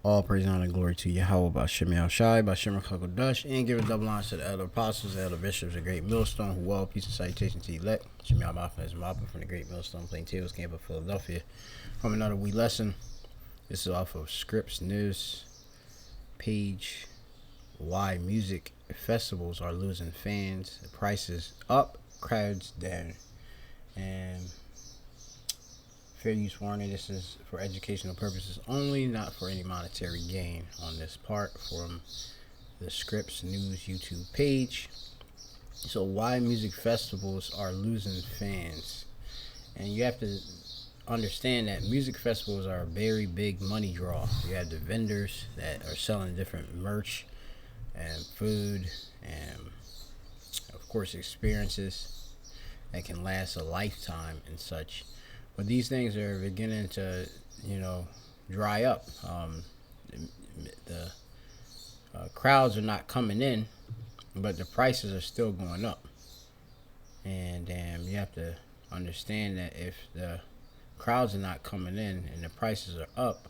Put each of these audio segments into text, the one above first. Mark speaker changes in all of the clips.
Speaker 1: All praise and honor and glory to Yahweh by Shemel Shai, by Shemer Kakodash, and give a double honor to the elder apostles, the elder bishops, the great millstone, who well, peace and salutation to elect. Shemel Mafin is Mafin from the great millstone, Plaintables, camp of Philadelphia. From another wee lesson. This is off of Scripps News page. Why music festivals are losing fans, the prices up, crowds down. And fair use warning, this is for educational purposes only, not for any monetary gain on this part, from the Scripps News YouTube page. So why music festivals are losing fans. And you have to understand that music festivals are a very big money draw. You have the vendors that are selling different merch and food and of course experiences that can last a lifetime and such. But these things are beginning to, dry up. The crowds are not coming in, but the prices are still going up. And you have to understand that if the crowds are not coming in and the prices are up,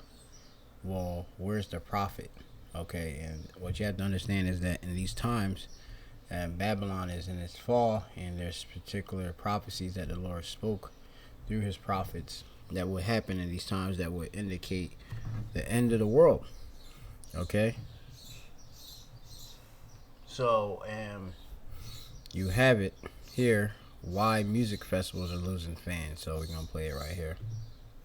Speaker 1: well, where's the profit? Okay, and what you have to understand is that in these times, Babylon is in its fall, and there's particular prophecies that the Lord spoke through his prophets that would happen in these times that would indicate the end of the world. Okay, so you have it here, why music festivals are losing fans. So we're gonna play it right here.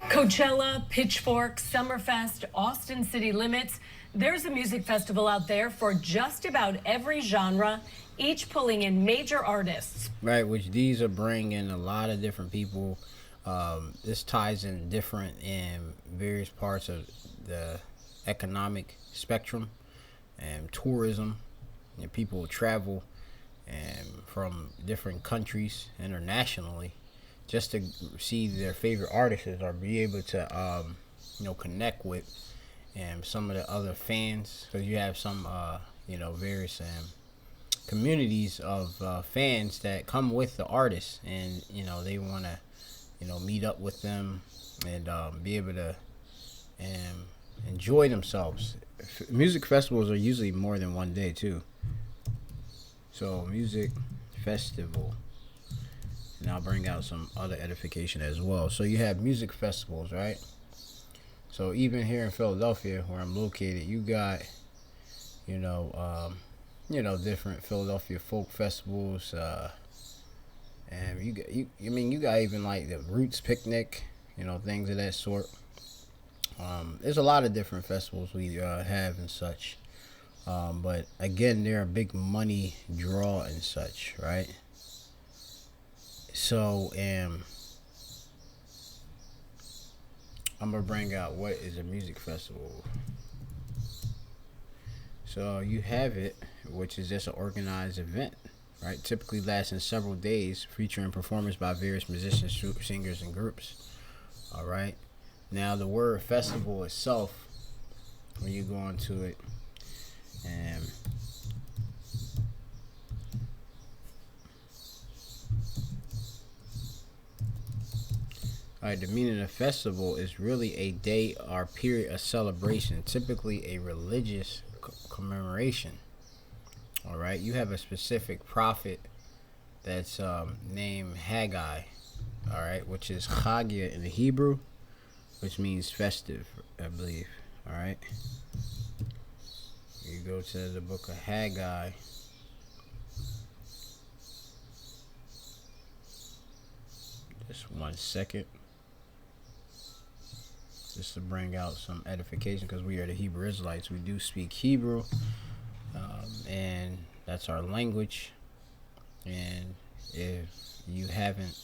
Speaker 2: Coachella, Pitchfork, Summerfest, Austin City Limits. There's a music festival out there for just about every genre, each pulling in major artists.
Speaker 1: Right, which these are bringing a lot of different people. This ties in different in various parts of the economic spectrum and tourism, and people travel and from different countries internationally just to see their favorite artists or be able to connect with some of the other fans, because you have some various communities of fans that come with the artists, and they want to meet up with them and be able to enjoy themselves. Music festivals are usually more than one day too. So music festival, and I'll bring out some other edification as well. So you have music festivals, right? So even here in Philadelphia, where I'm located, you got different Philadelphia folk festivals. And you got even like the Roots Picnic, things of that sort. There's a lot of different festivals we have and such. But again, they're a big money draw and such, right? So, I'm gonna bring out what is a music festival. So you have it, which is just an organized event, right? Typically lasting several days, featuring performance by various musicians, singers, and groups. All right. Now the word festival itself, when you go into it, and all right, the meaning of festival is really a day or period of celebration, typically a religious commemoration. All right, you have a specific prophet that's named Haggai, all right, which is Chagia in the Hebrew, which means festive, I believe. All right, you go to the book of Haggai. Just 1 second, just to bring out some edification, because we are the Hebrew Israelites. We do speak Hebrew, and that's our language. And if you haven't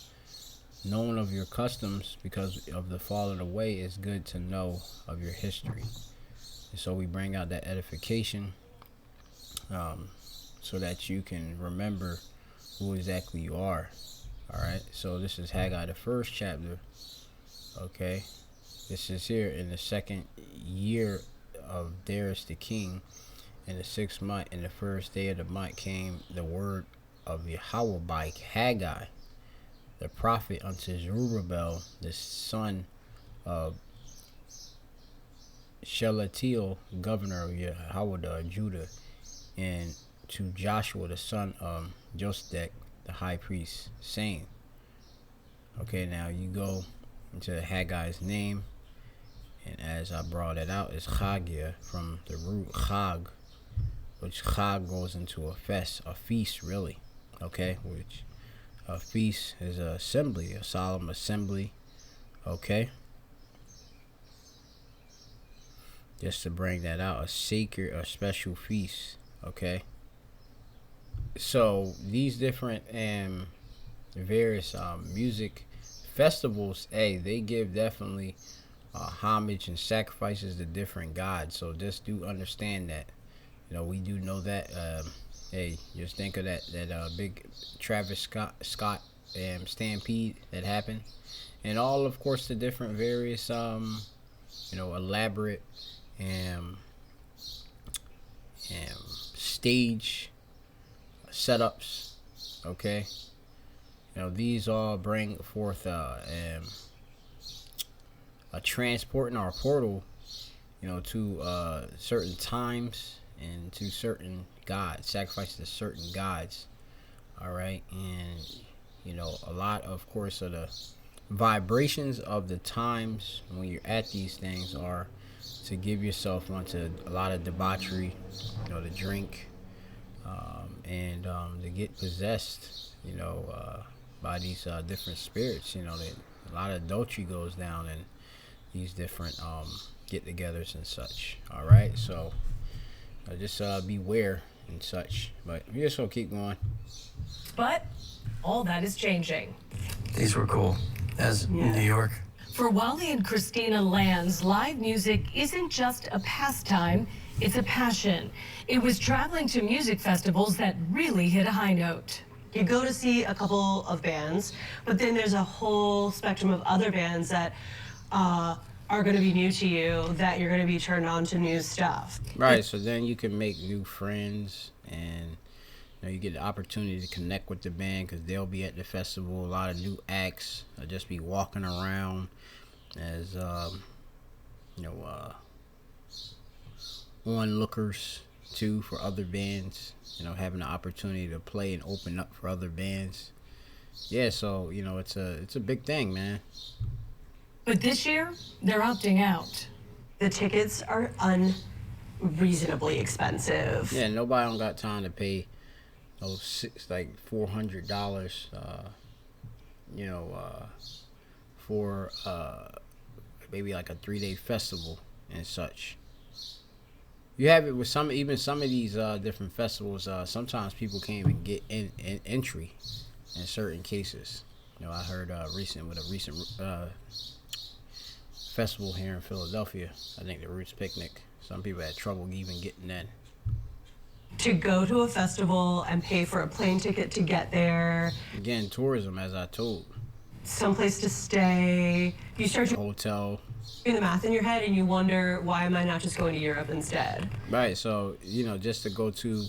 Speaker 1: known of your customs because of the falling away, it's good to know of your history. And so we bring out that edification, so that you can remember who exactly you are. All right, so this is Haggai, the first chapter. Okay, this is here in the second year of Darius the king. In the 6th month, in the first day of the month, came the word of Yahweh by Haggai, the prophet, unto Zerubbabel, the son of Shealtiel, governor of Judah, and to Joshua the son of Josedek, the high priest, saying. Okay, now you go into Haggai's name, and as I brought it out, it's Chagia from the root Chag, which Chag goes into a feast, really. Okay, which a feast is a assembly, a solemn assembly. Okay, just to bring that out, a special feast. Okay, so these different various music festivals, they give definitely homage and sacrifices to different gods. So just do understand that. We do know that. Just think of that big Travis Scott stampede that happened, and all, of course, the different various elaborate stage setups. Okay, these all bring forth a transport in our portal, to certain times and to certain gods, sacrifices to certain gods. All right, and a lot, of course, of the vibrations of the times when you're at these things are to give yourself onto a lot of debauchery, to drink, and to get possessed, by these different spirits. A lot of adultery goes down in these different get-togethers and such. All right, so just beware and such. But we just gonna keep going.
Speaker 2: But all that is changing.
Speaker 3: These were cool. As New York.
Speaker 2: For Wally and Christina Lands, live music isn't just a pastime, it's a passion. It was traveling to music festivals that really hit a high note.
Speaker 4: You go to see a couple of bands, but then there's a whole spectrum of other bands that are going to be new to you, that you're going to be turned on to new stuff.
Speaker 1: Right, so then you can make new friends, and you get the opportunity to connect with the band because they'll be at the festival. A lot of new acts will just be walking around as onlookers too for other bands. Having the opportunity to play and open up for other bands. Yeah, so it's a big thing, man.
Speaker 2: But this year, they're opting out.
Speaker 4: The tickets are unreasonably expensive.
Speaker 1: Yeah, nobody don't got time to pay those $400, for maybe like a 3-day festival and such. You have it with some of these different festivals. Sometimes people can't even get in entry in certain cases. I heard with a recent festival here in Philadelphia. I think the Roots Picnic. Some people had trouble even getting in.
Speaker 4: To go to a festival and pay for a plane ticket to get there.
Speaker 1: Again, tourism, as I told.
Speaker 4: Someplace to stay. You start to
Speaker 1: hotel.
Speaker 4: Do the math in your head and you wonder, why am I not just going to Europe instead?
Speaker 1: Right, so, just to go to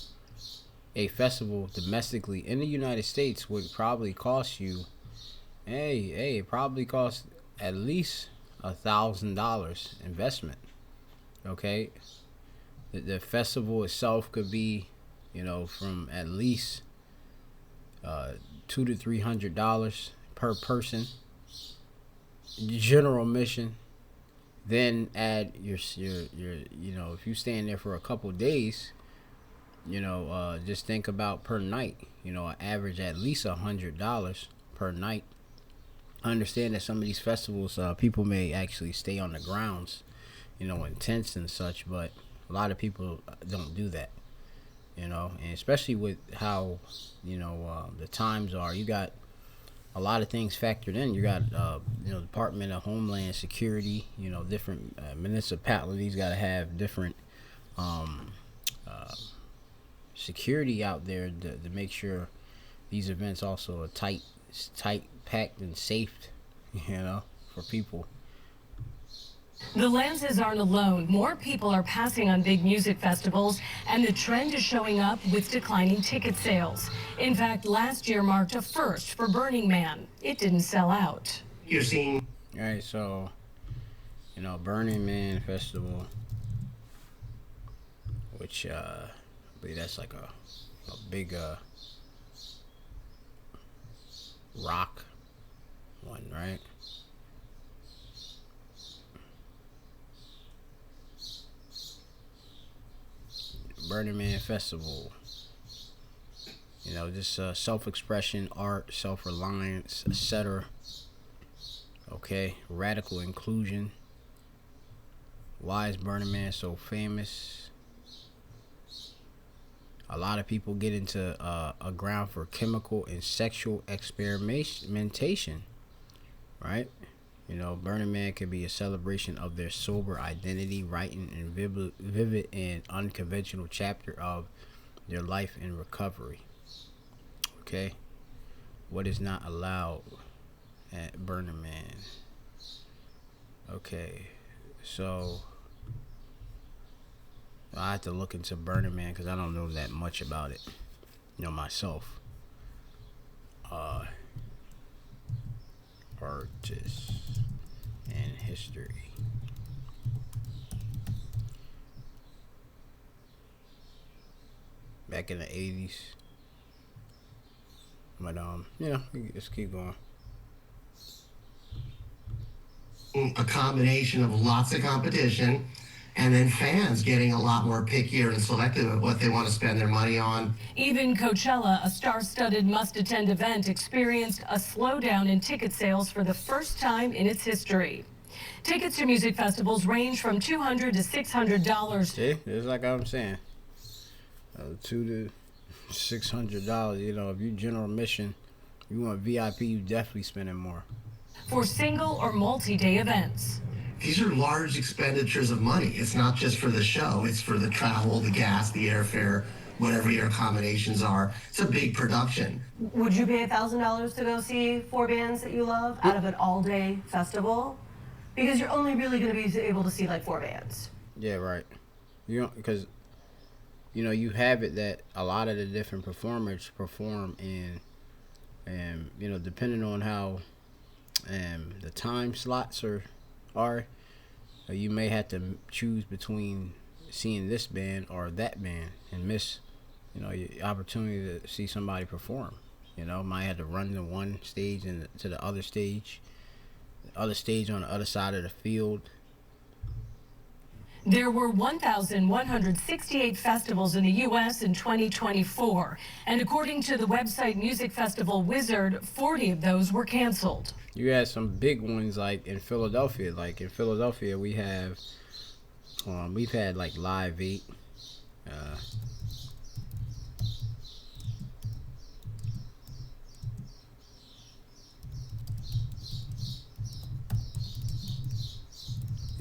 Speaker 1: a festival domestically in the United States would probably cost you, it probably costs at least $1,000 investment. Okay, the festival itself could be, from at least $200 to $300 per person. General admission. Then add your if you staying there for a couple days, just think about per night. Average at least $100 per night. I understand that some of these festivals, people may actually stay on the grounds, in tents and such, but a lot of people don't do that, and especially with how, the times are. You got a lot of things factored in. You got, Department of Homeland Security, different municipalities got to have different security out there to make sure these events also are tight, packed, and safe, for people.
Speaker 2: The Lances aren't alone. More people are passing on big music festivals, and the trend is showing up with declining ticket sales. In fact, last year marked a first for Burning Man. It didn't sell out.
Speaker 3: You're seeing.
Speaker 1: All right, so, Burning Man Festival. which I believe that's like a big rock one, right? Burning Man Festival. You know, just self-expression, art, self-reliance, etc. Okay, radical inclusion. Why is Burning Man so famous? A lot of people get into a ground for chemical and sexual experimentation, right? You know, Burning Man can be a celebration of their sober identity, writing in vivid and unconventional chapter of their life in recovery. Okay, what is not allowed at Burning Man? Okay, so I have to look into Burning Man because I don't know that much about it, you know, myself. Artists and history. Back in the 80s. But you know, let's keep going.
Speaker 5: A combination of lots of competition and then fans getting a lot more pickier and selective of what they want to spend their money on.
Speaker 2: Even Coachella, a star-studded must-attend event, experienced a slowdown in ticket sales for the first time in its history. Tickets to music festivals range from $200 to $600.
Speaker 1: See, it's like I'm saying, $200 to $600. You know, if you general admission, you want VIP, you definitely spending more.
Speaker 2: For single or multi-day events.
Speaker 5: These are large expenditures of money. It's not just for the show. It's for the travel, the gas, the airfare, whatever your accommodations are. It's a big production.
Speaker 4: Would you pay $1,000 to go see 4 bands that you love out of an all-day festival? Because you're only really going to be able to see like 4 bands.
Speaker 1: Yeah, right. You know, because you know you have it that a lot of the different performers perform in, and you know, depending on how the time slots are, you may have to choose between seeing this band or that band and miss, you know, your opportunity to see somebody perform. You know, might have to run to one stage and to the other stage on the other side of the field.
Speaker 2: There were 1,168 festivals in the U.S. in 2024, and according to the website Music Festival Wizard, 40 of those were canceled.
Speaker 1: You had some big ones like in Philadelphia. Like in Philadelphia, we've had like Live 8.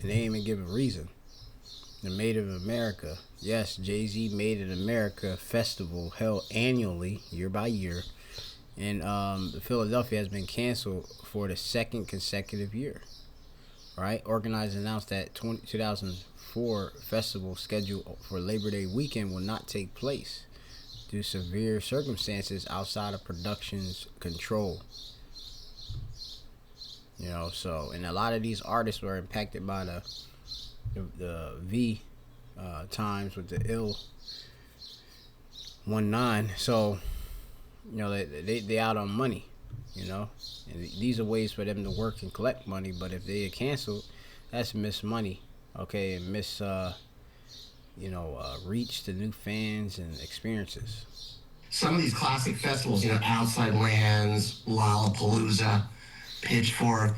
Speaker 1: And they ain't even give a reason. The Made in America. Yes, Jay-Z Made in America festival held annually, year by year. And Philadelphia has been canceled for the second consecutive year. Right? Organizers announced that 2004 festival scheduled for Labor Day weekend will not take place due to severe circumstances outside of production's control. You know, so, and a lot of these artists were impacted by the V times with the ill 19. So, you know, they out on money, you know, and these are ways for them to work and collect money. But if they are canceled, that's missed money, okay, and miss reach to new fans and experiences.
Speaker 5: Some of these classic festivals, you know, Outside Lands, Lollapalooza, Pitchfork,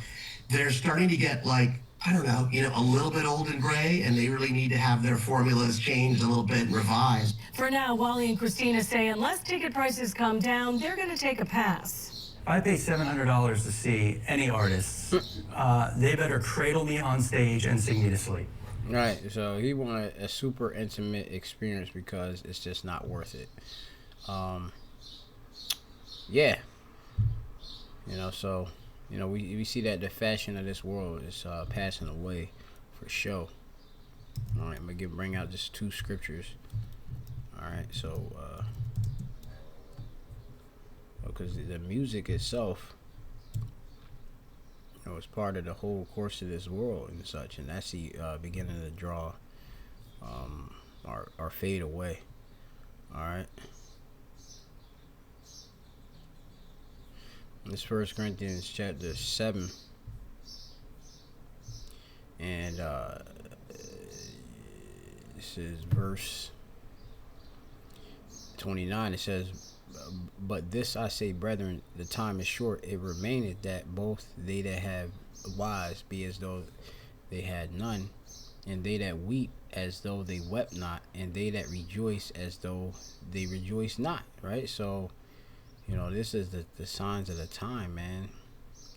Speaker 5: they're starting to get like, I don't know, you know, a little bit old and gray, and they really need to have their formulas changed a little bit and revised.
Speaker 2: For now, Wally and Christina say unless ticket prices come down, they're going to take a pass.
Speaker 3: If I pay $700 to see any artists, they better cradle me on stage and sing me to sleep.
Speaker 1: Right, so he wanted a super intimate experience because it's just not worth it. Yeah. You know, so, you know, we see that the fashion of this world is passing away for sure. All right, I'm going to bring out just 2 scriptures. All right, so, because the music itself, you know, is part of the whole course of this world and such, and that's the beginning to draw or fade away. All right. This 1 Corinthians chapter 7, and this is verse 29. It says, "But this I say, brethren, the time is short. It remaineth that both they that have wives be as though they had none, and they that weep as though they wept not, and they that rejoice as though they rejoice not." Right? So, you know, this is the signs of the time, man.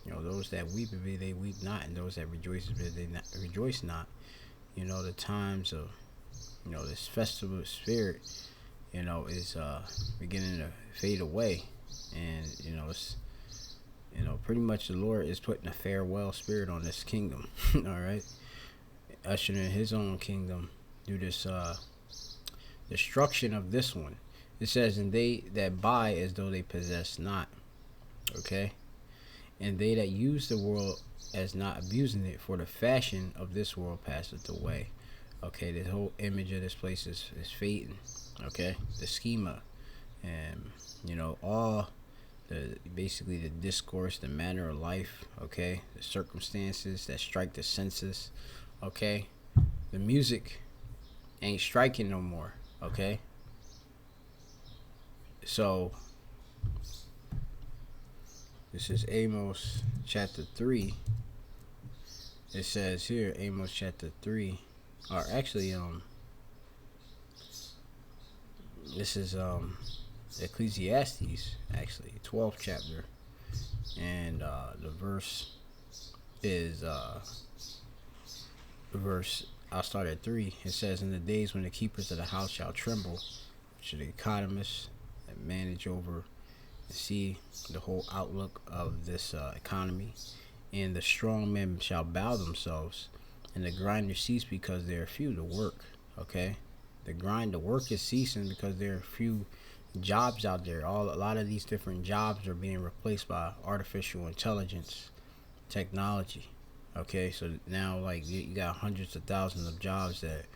Speaker 1: You know, those that weep, if they weep not, and those that rejoice, if they not, rejoice not. You know, the times of, you know, this festival spirit, you know, is beginning to fade away. And, you know, it's, you know, pretty much the Lord is putting a farewell spirit on this kingdom. All right. Ushering in his own kingdom through this destruction of this one. It says, "And they that buy as though they possess not." Okay. "And they that use the world as not abusing it, for the fashion of this world passeth away." Okay, the whole image of this place is fading. Okay, the schema, and you know, all the basically the discourse, the manner of life. Okay, the circumstances that strike the senses. Okay, the music ain't striking no more. Okay, so this is Amos chapter 3. It says here, Amos chapter 3, or actually, this is Ecclesiastes, actually, 12th chapter, and the verse is I'll start at 3. It says, "In the days when the keepers of the house shall tremble, which are the economists that manage over and see the whole outlook of this economy, and the strong men shall bow themselves, and the grinders cease because there are few to work." Okay, the work is ceasing because there are few jobs out there. A lot of these different jobs are being replaced by artificial intelligence, technology. Okay, so now, like, you got hundreds of thousands of jobs that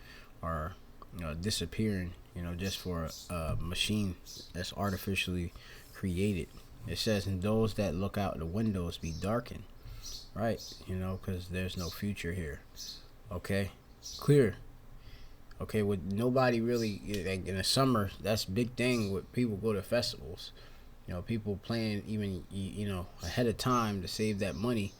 Speaker 1: are, you know, disappearing, you know, just for a machine that's artificially created. It says, "And those that look out the windows be darkened." Right, you know, because there's no future here. Okay, clear. Okay, with nobody really, like in the summer, that's a big thing with people go to festivals. You know, people plan even, you know, ahead of time to save that money.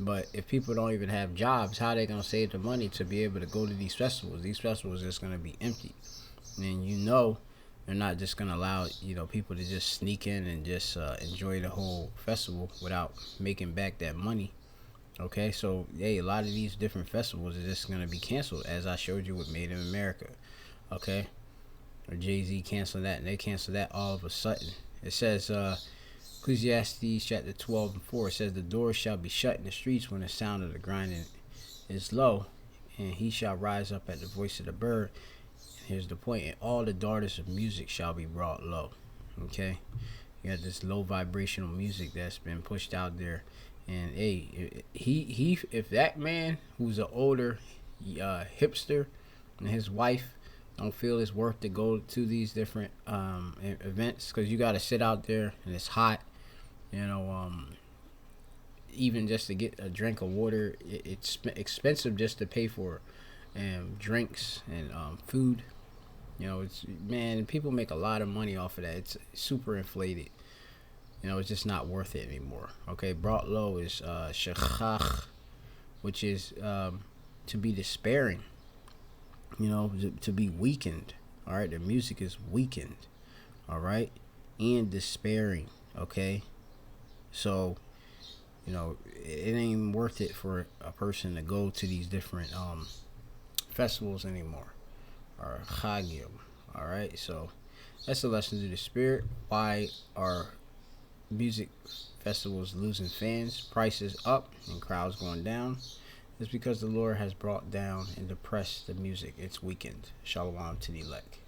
Speaker 1: But if people don't even have jobs, how are they going to save the money to be able to go to these festivals? These festivals are just going to be empty. And you know, they're not just going to allow, you know, people to just sneak in and just enjoy the whole festival without making back that money. Okay, so hey, a lot of these different festivals are just going to be canceled, as I showed you with Made in America. Okay, or Jay-Z canceled that, and they canceled that all of a sudden. It says, Ecclesiastes chapter 12 and 4, it says, "The doors shall be shut in the streets when the sound of the grinding is low, and he shall rise up at the voice of the bird." And here's the point: "And all the daughters of music shall be brought low." Okay, you got this low vibrational music that's been pushed out there. And hey, he if that man who's an older hipster and his wife don't feel it's worth to go to these different events, because you got to sit out there and it's hot, you know, even just to get a drink of water, it's expensive just to pay for drinks and food. You know, it's, man, people make a lot of money off of that. It's super inflated. You know, it's just not worth it anymore. Okay, brought low is shachach, which is to be despairing. You know, to be weakened. All right, the music is weakened. All right, and despairing. Okay, so, you know, it ain't worth it for a person to go to these different festivals anymore, or chagim. All right, so that's the lesson to the spirit. Why are music festivals losing fans, prices up, and crowds going down? It's because the Lord has brought down and depressed the music. It's weakened. Shalom to the elect.